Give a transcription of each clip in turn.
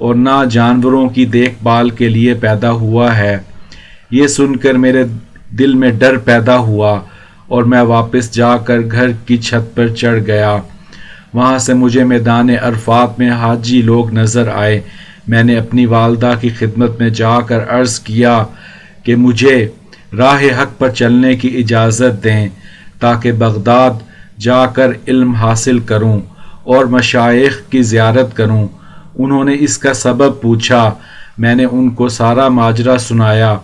اور نہ جانوروں کی دیکھ بھال کے لیے پیدا ہوا ہے۔ یہ سن کر میرے دل میں ڈر پیدا ہوا اور میں واپس جا کر گھر کی چھت پر چڑھ گیا۔ وہاں سے مجھے میدان عرفات میں حاجی لوگ نظر آئے۔ میں نے اپنی والدہ کی خدمت میں جا کر عرض کیا کہ مجھے راہ حق پر چلنے کی اجازت دیں تاکہ بغداد جا کر علم حاصل کروں اور مشائخ کی زیارت کروں۔ انہوں نے اس کا سبب پوچھا۔ میں نے ان کو سارا ماجرا سنایا۔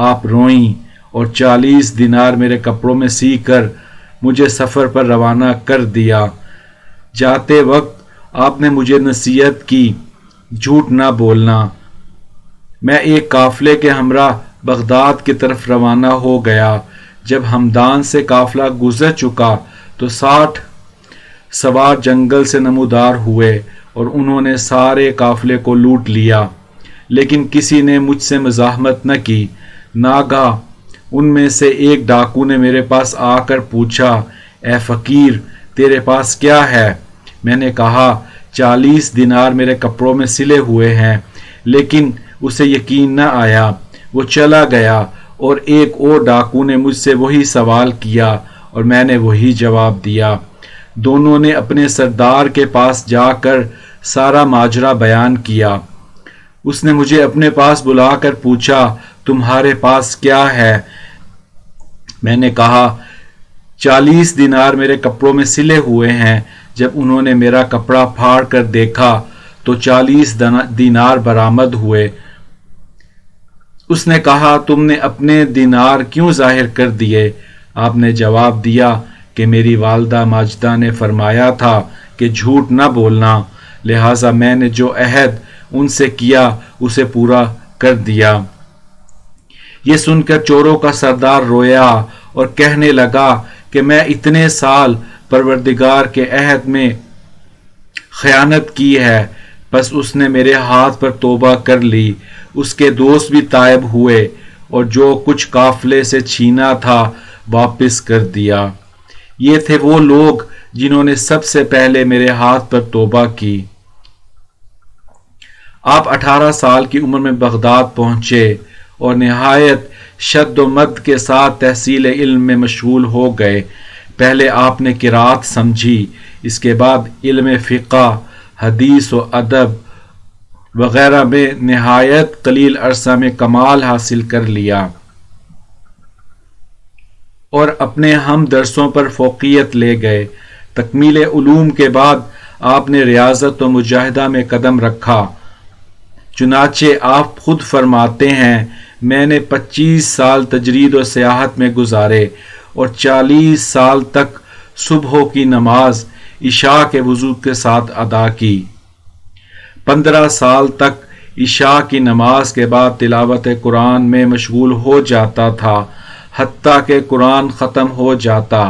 آپ روئیں اور 40 دینار میرے کپڑوں میں سی کر مجھے سفر پر روانہ کر دیا۔ جاتے وقت آپ نے مجھے نصیحت کی، جھوٹ نہ بولنا۔ میں ایک قافلے کے ہمراہ بغداد کی طرف روانہ ہو گیا۔ جب ہمدان سے قافلہ گزر چکا تو 60 سوار جنگل سے نمودار ہوئے اور انہوں نے سارے قافلے کو لوٹ لیا، لیکن کسی نے مجھ سے مزاحمت نہ کی۔ ناگہاں ان میں سے ایک ڈاکو نے میرے پاس آ کر پوچھا، اے فقیر، تیرے پاس کیا ہے؟ میں نے کہا، 40 دینار میرے کپڑوں میں سلے ہوئے ہیں، لیکن اسے یقین نہ آیا۔ وہ چلا گیا اور ایک اور ڈاکو نے مجھ سے وہی سوال کیا اور میں نے وہی جواب دیا۔ دونوں نے اپنے سردار کے پاس جا کر سارا ماجرا بیان کیا۔ اس نے مجھے اپنے پاس بلا کر پوچھا، تمہارے پاس کیا ہے؟ میں نے کہا، 40 دینار میرے کپڑوں میں سلے ہوئے ہیں۔ جب انہوں نے میرا کپڑا پھاڑ کر دیکھا تو 40 دینار برآمد ہوئے۔ اس نے کہا، تم نے اپنے دینار کیوں ظاہر کر دیے؟ آپ نے جواب دیا کہ میری والدہ ماجدہ نے فرمایا تھا کہ جھوٹ نہ بولنا، لہٰذا میں نے جو عہد ان سے کیا اسے پورا کر دیا۔ یہ سن کر چوروں کا سردار رویا اور کہنے لگا کہ میں اتنے سال پروردگار کے عہد میں خیانت کی ہے، بس اس نے میرے ہاتھ پر توبہ کر لی۔ اس کے دوست بھی تائب ہوئے اور جو کچھ قافلے سے چھینا تھا واپس کر دیا۔ یہ تھے وہ لوگ جنہوں نے سب سے پہلے میرے ہاتھ پر توبہ کی۔ آپ 18 سال کی عمر میں بغداد پہنچے اور نہایت شد و مد کے ساتھ تحصیل علم میں مشغول ہو گئے۔ پہلے آپ نے قرات سمجھی، اس کے بعد علم فقہ، حدیث و ادب وغیرہ میں نہایت قلیل عرصہ میں کمال حاصل کر لیا اور اپنے ہم درسوں پر فوقیت لے گئے۔ تکمیل علوم کے بعد آپ نے ریاضت و مجاہدہ میں قدم رکھا۔ چنانچہ آپ خود فرماتے ہیں، میں نے 25 سال تجرید و سیاحت میں گزارے اور 40 سال تک صبح کی نماز عشاء کے وضو کے ساتھ ادا کی۔ 15 سال تک عشاء کی نماز کے بعد تلاوت قرآن میں مشغول ہو جاتا تھا، حتیٰ کہ قرآن ختم ہو جاتا،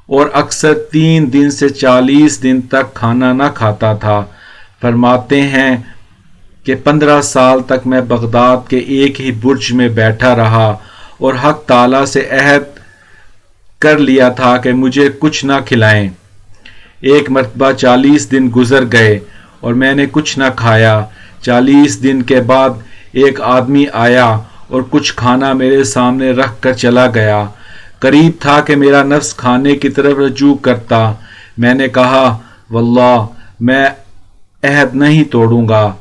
اور اکثر 3 دن سے 40 دن تک کھانا نہ کھاتا تھا۔ فرماتے ہیں کہ 15 سال تک میں بغداد کے ایک ہی برج میں بیٹھا رہا اور حق تعالیٰ سے عہد کر لیا تھا کہ مجھے کچھ نہ کھلائیں۔ ایک مرتبہ 40 دن گزر گئے اور میں نے کچھ نہ کھایا۔ 40 دن کے بعد ایک آدمی آیا اور کچھ کھانا میرے سامنے رکھ کر چلا گیا۔ قریب تھا کہ میرا نفس کھانے کی طرف رجوع کرتا۔ میں نے کہا، واللہ میں عہد نہیں توڑوں گا۔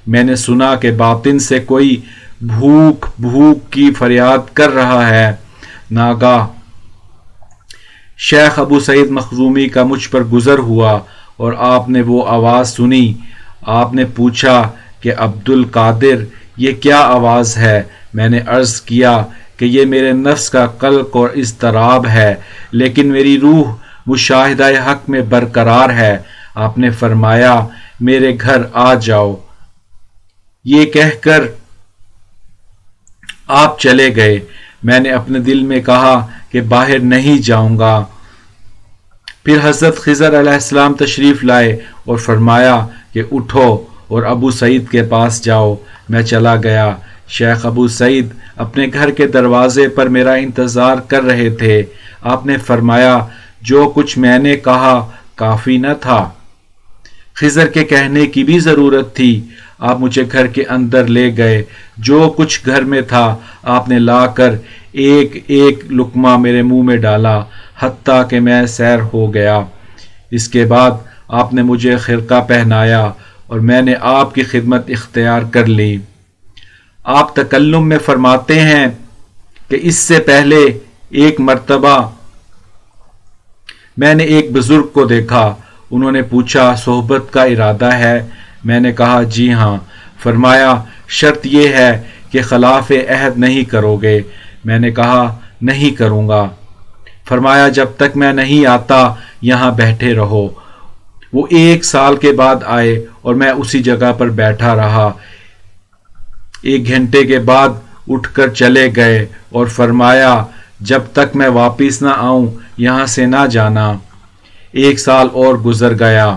میں نے سنا کہ باطن سے کوئی بھوک بھوک کی فریاد کر رہا ہے۔ ناگاہ شیخ ابو سعید مخزومی کا مجھ پر گزر ہوا اور آپ نے وہ آواز سنی۔ آپ نے پوچھا کہ عبد القادر، یہ کیا آواز ہے؟ میں نے عرض کیا کہ یہ میرے نفس کا قلق اور اضطراب ہے، لیکن میری روح مشاہدہ حق میں برقرار ہے۔ آپ نے فرمایا، میرے گھر آ جاؤ۔ یہ کہہ کر آپ چلے گئے۔ میں نے اپنے دل میں کہا کہ باہر نہیں جاؤں گا۔ پھر حضرت خضر علیہ السلام تشریف لائے اور فرمایا کہ اٹھو اور ابو سعید کے پاس جاؤ۔ میں چلا گیا۔ شیخ ابو سعید اپنے گھر کے دروازے پر میرا انتظار کر رہے تھے۔ آپ نے فرمایا، جو کچھ میں نے کہا کافی نہ تھا؟ خضر کے کہنے کی بھی ضرورت تھی، آپ مجھے گھر کے اندر لے گئے، جو کچھ گھر میں تھا آپ نے لا کر ایک ایک لقمہ میرے منہ میں ڈالا، حتیٰ کہ میں سیر ہو گیا۔ اس کے بعد آپ نے مجھے خرقہ پہنایا اور میں نے آپ کی خدمت اختیار کر لی۔ آپ تکلم میں فرماتے ہیں کہ اس سے پہلے ایک مرتبہ میں نے ایک بزرگ کو دیکھا، انہوں نے پوچھا صحبت کا ارادہ ہے؟ میں نے کہا جی ہاں۔ فرمایا شرط یہ ہے کہ خلاف عہد نہیں کرو گے۔ میں نے کہا نہیں کروں گا۔ فرمایا جب تک میں نہیں آتا یہاں بیٹھے رہو۔ وہ 1 سال کے بعد آئے اور میں اسی جگہ پر بیٹھا رہا۔ 1 گھنٹے کے بعد اٹھ کر چلے گئے اور فرمایا جب تک میں واپس نہ آؤں یہاں سے نہ جانا۔ 1 سال اور گزر گیا۔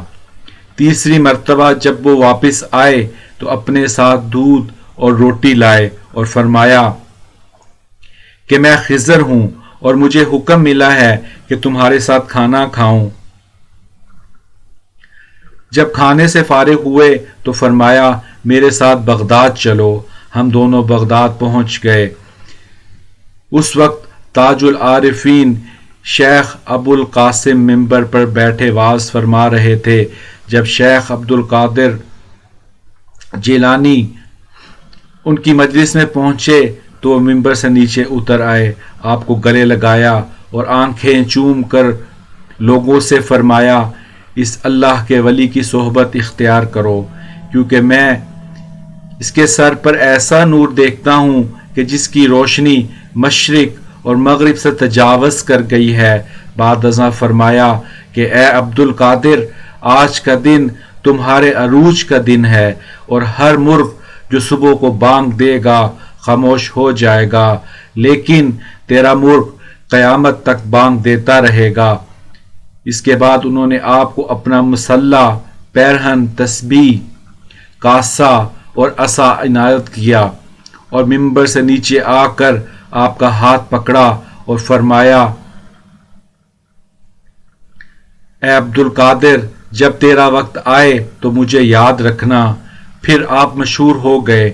تیسری مرتبہ جب وہ واپس آئے تو اپنے ساتھ دودھ اور روٹی لائے اور فرمایا کہ میں خضر ہوں اور مجھے حکم ملا ہے کہ تمہارے ساتھ کھانا کھاؤں۔ جب کھانے سے فارغ ہوئے تو فرمایا میرے ساتھ بغداد چلو۔ ہم دونوں بغداد پہنچ گئے۔ اس وقت تاج العارفین شیخ ابو القاسم ممبر پر بیٹھے واعظ فرما رہے تھے۔ جب شیخ عبد القادر جیلانی ان کی مجلس میں پہنچے تو وہ ممبر سے نیچے اتر آئے، آپ کو گلے لگایا اور آنکھیں چوم کر لوگوں سے فرمایا اس اللہ کے ولی کی صحبت اختیار کرو، کیونکہ میں اس کے سر پر ایسا نور دیکھتا ہوں کہ جس کی روشنی مشرق اور مغرب سے تجاوز کر گئی ہے۔ بعد ازاں فرمایا کہ اے عبد القادر، آج کا دن تمہارے عروج کا دن ہے اور ہر مرغ جو صبح کو بانگ دے گا خاموش ہو جائے گا، لیکن تیرا مرغ قیامت تک بانگ دیتا رہے گا۔ اس کے بعد انہوں نے آپ کو اپنا مسلح، پیرہن، تسبیح، کاسہ اور عصا عنایت کیا اور ممبر سے نیچے آ کر آپ کا ہاتھ پکڑا اور فرمایا اے عبد القادر، جب تیرا وقت آئے تو مجھے یاد رکھنا۔ پھر آپ مشہور ہو گئے۔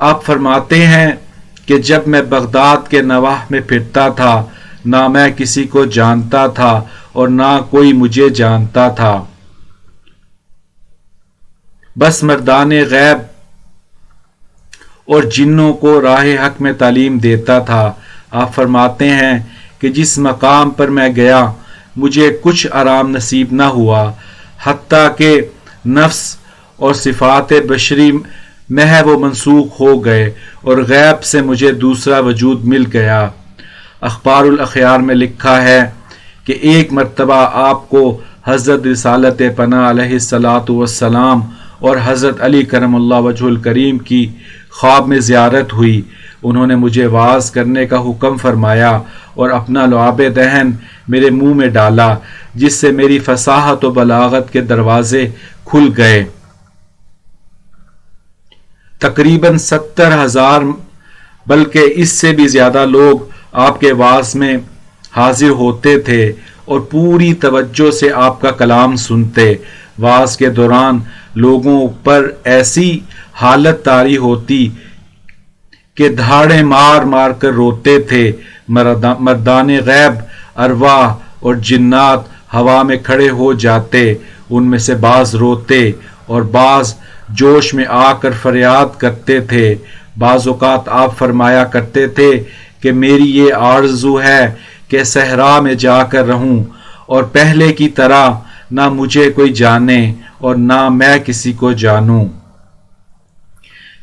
آپ فرماتے ہیں کہ جب میں بغداد کے نواح میں پھرتا تھا نہ میں کسی کو جانتا تھا اور نہ کوئی مجھے جانتا تھا، بس مردان غیب اور جنوں کو راہ حق میں تعلیم دیتا تھا۔ آپ فرماتے ہیں کہ جس مقام پر میں گیا مجھے کچھ آرام نصیب نہ ہوا، حتیٰ کہ نفس اور صفات بشری محو و منسوخ ہو گئے اور غیب سے مجھے دوسرا وجود مل گیا۔ اخبار الاخیار میں لکھا ہے کہ ایک مرتبہ آپ کو حضرت رسالت پناہ علیہ الصلاۃ والسلام اور حضرت علی کرم اللہ وجہ الکریم کی خواب میں زیارت ہوئی۔ انہوں نے مجھے واعظ کرنے کا حکم فرمایا اور اپنا لعاب دہن میرے منہ میں ڈالا، جس سے میری فصاحت و بلاغت کے دروازے کھل گئے۔ تقریباً 70,000 بلکہ اس سے بھی زیادہ لوگ آپ کے واعظ میں حاضر ہوتے تھے اور پوری توجہ سے آپ کا کلام سنتے۔ واعظ کے دوران لوگوں پر ایسی حالت طاری ہوتی کہ دھاڑیں مار مار کر روتے تھے۔ مردان غیب، ارواح اور جنات ہوا میں کھڑے ہو جاتے، ان میں سے بعض روتے اور بعض جوش میں آ کر فریاد کرتے تھے۔ بعض اوقات آپ فرمایا کرتے تھے کہ میری یہ آرزو ہے کہ صحرا میں جا کر رہوں اور پہلے کی طرح نہ مجھے کوئی جانے اور نہ میں کسی کو جانوں،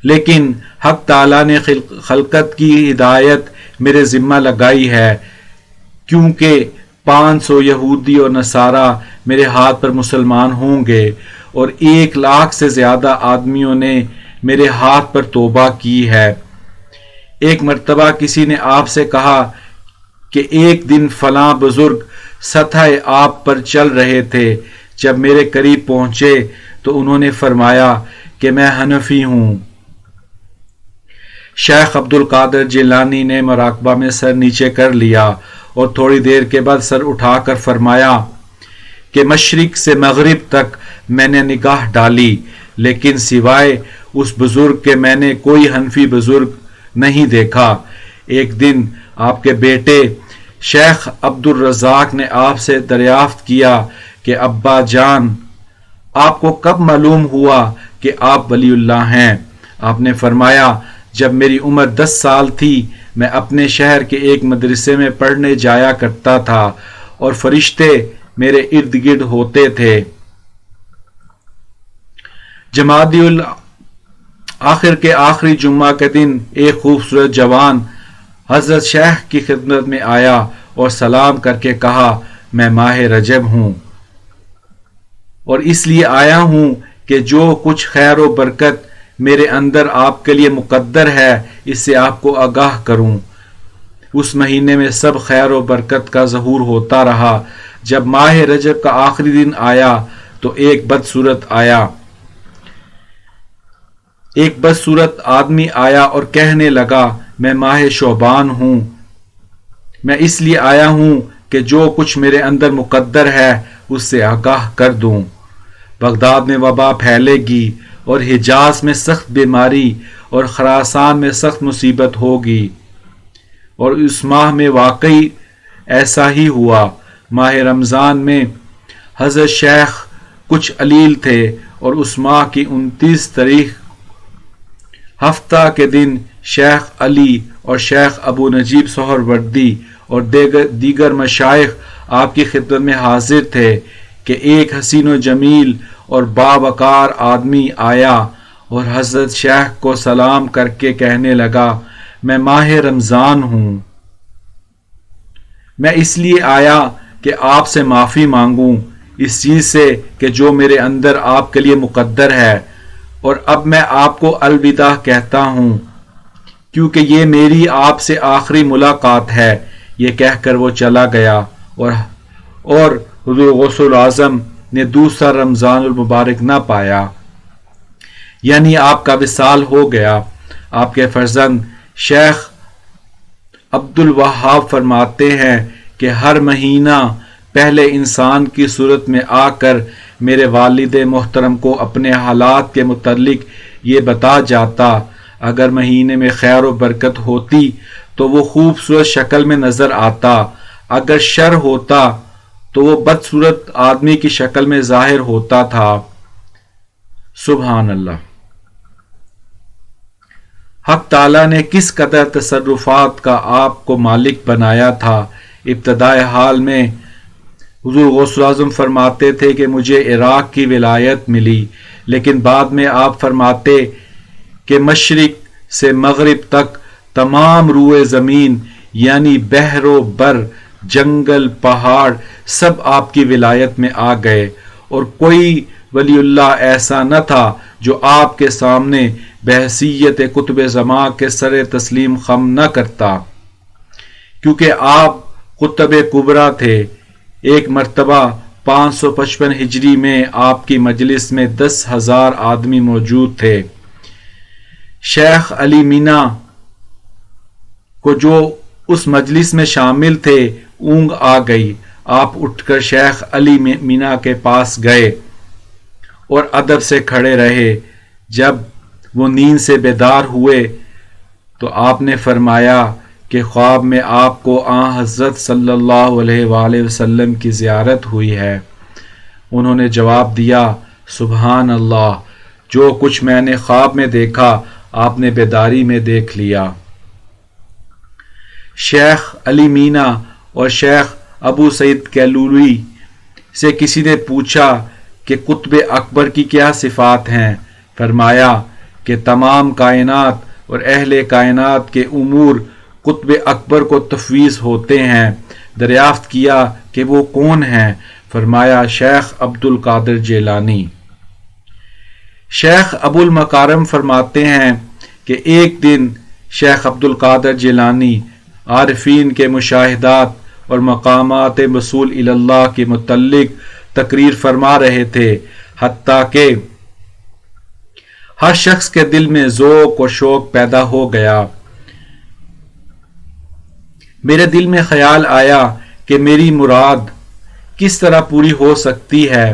لیکن حق تعالیٰ نے خلقت کی ہدایت میرے ذمہ لگائی ہے، کیونکہ 500 یہودی اور نصارہ میرے ہاتھ پر مسلمان ہوں گے اور 1,00,000 سے زیادہ آدمیوں نے میرے ہاتھ پر توبہ کی ہے۔ ایک مرتبہ کسی نے آپ سے کہا کہ ایک دن فلاں بزرگ سطح آپ پر چل رہے تھے۔ جب میرے قریب پہنچے تو انہوں نے فرمایا کہ میں حنفی ہوں۔ شیخ عبد القادر جیلانی نے مراقبہ میں سر نیچے کر لیا اور تھوڑی دیر کے بعد سر اٹھا کر فرمایا کہ مشرق سے مغرب تک میں نے نگاہ ڈالی، لیکن سوائے اس بزرگ کے میں نے کوئی حنفی بزرگ نہیں دیکھا۔ ایک دن آپ کے بیٹے شیخ عبد الرزاق نے آپ سے دریافت کیا کہ ابا جان، آپ کو کب معلوم ہوا کہ آپ ولی اللہ ہیں؟ آپ نے فرمایا، جب میری عمر 10 سال تھی میں اپنے شہر کے ایک مدرسے میں پڑھنے جایا کرتا تھا اور فرشتے میرے ارد گرد ہوتے تھے۔ جمادی آخر کے آخری جمعہ کے دن ایک خوبصورت جوان حضرت شیخ کی خدمت میں آیا اور سلام کر کے کہا، میں ماہ رجب ہوں اور اس لیے آیا ہوں کہ جو کچھ خیر و برکت میرے اندر آپ کے لیے مقدر ہے اس سے آپ کو آگاہ کروں۔ اس مہینے میں سب خیر و برکت کا ظہور ہوتا رہا۔ جب ماہ رجب کا آخری دن آیا تو ایک بدصورت آدمی آیا اور کہنے لگا، میں ماہ شعبان ہوں، میں اس لیے آیا ہوں کہ جو کچھ میرے اندر مقدر ہے اس سے آگاہ کر دوں۔ بغداد میں وبا پھیلے گی اور حجاز میں سخت بیماری اور خراسان میں سخت مصیبت ہوگی، اور اس ماہ میں واقعی ایسا ہی ہوا۔ ماہ رمضان میں حضرت شیخ کچھ علیل تھے اور اس ماہ کی 29 تاریخ ہفتہ کے دن شیخ علی اور شیخ ابو نجیب سہروردی اور دیگر مشائخ آپ کی خدمت میں حاضر تھے کہ ایک حسین و جمیل اور باوقار آدمی آیا اور حضرت شیخ کو سلام کر کے کہنے لگا، میں ماہ رمضان ہوں، میں اس لیے آیا کہ آپ سے معافی مانگوں اس چیز سے کہ جو میرے اندر آپ کے لیے مقدر ہے، اور اب میں آپ کو الوداع کہتا ہوں کیونکہ یہ میری آپ سے آخری ملاقات ہے۔ یہ کہہ کر وہ چلا گیا اور حضور غوث اعظم نے دوسرا رمضان المبارک نہ پایا، یعنی آپ کا وصال ہو گیا۔ آپ کے فرزند شیخ عبد الوہاب فرماتے ہیں کہ ہر مہینہ پہلے انسان کی صورت میں آ کر میرے والد محترم کو اپنے حالات کے متعلق یہ بتا جاتا۔ اگر مہینے میں خیر و برکت ہوتی تو وہ خوبصورت شکل میں نظر آتا، اگر شر ہوتا تو وہ بدصورت آدمی کی شکل میں ظاہر ہوتا تھا۔ سبحان اللہ۔ حق تعالیٰ نے کس قدر تصرفات کا آپ کو مالک بنایا تھا۔ ابتدائے حال میں حضور غوث اعظم فرماتے تھے کہ مجھے عراق کی ولایت ملی، لیکن بعد میں آپ فرماتے کہ مشرق سے مغرب تک تمام روئے زمین یعنی بحر و بر، جنگل، پہاڑ سب آپ کی ولایت میں آ گئے، اور کوئی ولی اللہ ایسا نہ تھا جو آپ کے سامنے بحیثیت قطب زمان کے سر تسلیم خم نہ کرتا، کیونکہ آپ قطب کبریٰ تھے۔ ایک مرتبہ 555 ہجری میں آپ کی مجلس میں 10,000 آدمی موجود تھے۔ شیخ علی مینا کو جو اس مجلس میں شامل تھے اونگ آ گئی۔ آپ اٹھ کر شیخ علی مینا کے پاس گئے اور ادب سے کھڑے رہے۔ جب وہ نیند سے بیدار ہوئے تو آپ نے فرمایا کہ خواب میں آپ کو آن حضرت صلی اللہ علیہ وآلہ وسلم کی زیارت ہوئی ہے۔ انہوں نے جواب دیا، سبحان اللہ، جو کچھ میں نے خواب میں دیکھا آپ نے بیداری میں دیکھ لیا۔ شیخ علی مینا اور شیخ ابو سعید کیلوری سے کسی نے پوچھا کہ قطب اکبر کی کیا صفات ہیں؟ فرمایا کہ تمام کائنات اور اہل کائنات کے امور قطب اکبر کو تفویض ہوتے ہیں۔ دریافت کیا کہ وہ کون ہیں؟ فرمایا شیخ عبد القادر جیلانی۔ شیخ ابو المکارم فرماتے ہیں کہ ایک دن شیخ عبد القادر جیلانی عارفین کے مشاہدات اور مقامات وصول الی اللہ کے متعلق تقریر فرما رہے تھے، حتیٰ کہ ہر شخص کے دل میں ذوق و شوق پیدا ہو گیا۔ میرے دل میں خیال آیا کہ میری مراد کس طرح پوری ہو سکتی ہے۔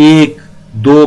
1-2